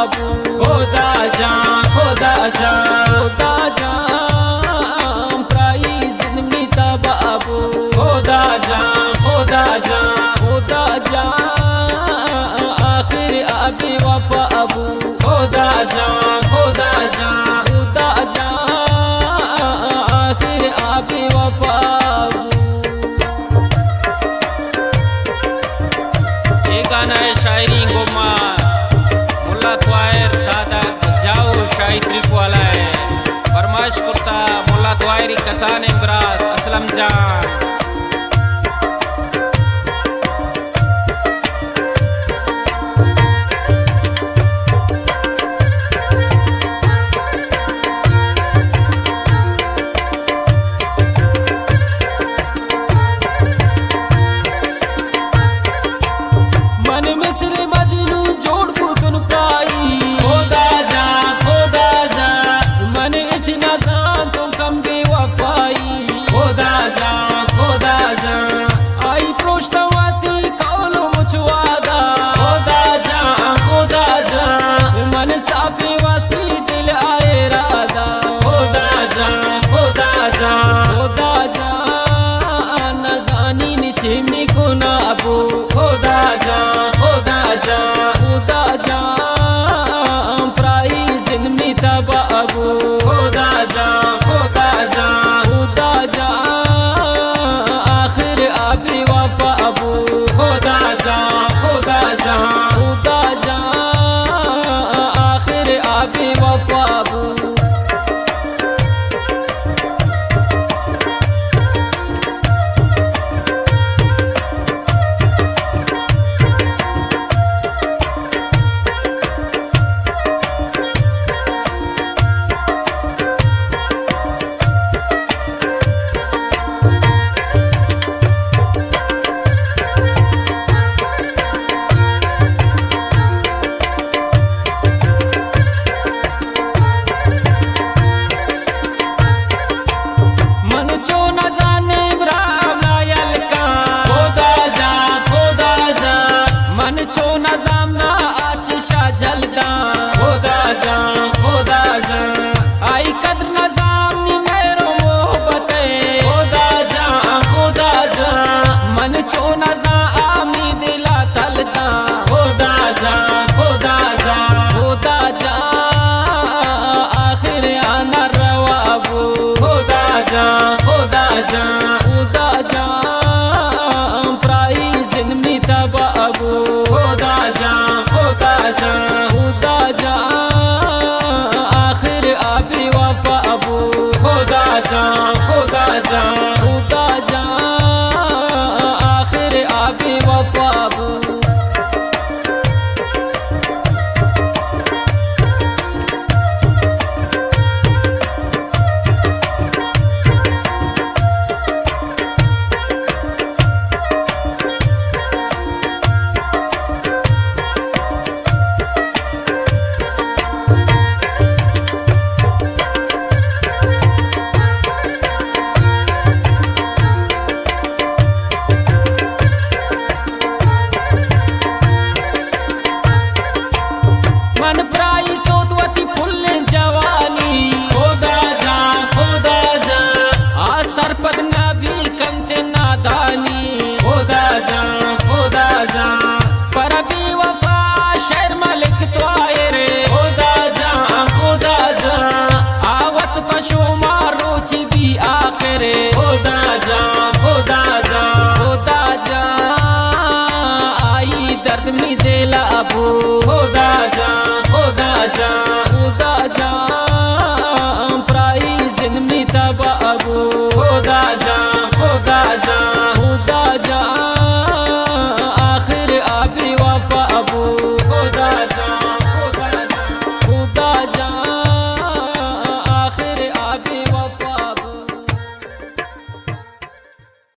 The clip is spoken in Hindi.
अबू खुदा जान खुदा जान खुदा जान प्राइज जिंदगी तब अबू खुदा जान खुदा जान खुदा जान आखिर अबी वफा अबू खुदा जान खुदा जान खुदा जान आखिर अबी वफा अबू। ये गाना है शायरी गोमा मुल्ला त्वायर सादक जाओ शाही ट्रिप वाला है फरमाइश करता मुल्ला त्वायरी कसान इमराज असलम जान। मन मिस्र मजनू जोड़ बुतन प्राई खुदा जा मन इतना जान तुम कम बेवफाई खुदा जा आई प्रोष्टवती कौलो मुचवादा खुदा जा मन साफी वती दिल आए रादा खुदा जा न जानी नीचे में गुना अबू खुदा जा प्राइज जिंदगी तब अबू खुदा जा आखिर अबी वफा अबू खुदा जा आखिर अबी वफा अबू। चो नजाम ना आचिशा जलदा खुदा जा आई कद्र नजाम नी मेरो मोहब्बत खुदा जा मन चो नजा आमी दिला तलदा खुदा जा आखिर आना रवा अबू खुदा जा प्राइज जिंदगी तब अबू खुदा जा आखिर अबी वफा अबू खुदा जा आखिर अबी वफा अबू। मन प्राई सोतवती फुल जवानी खुदा जा आ सरपद नबी कमते नादानी खुदा जा पर अबी वफा शहर मलिक त्वायरे खुदा जा आवत पशुमा रोची भी आखिरे खुदा जा आई दर्द में दिला अबू खुदा जा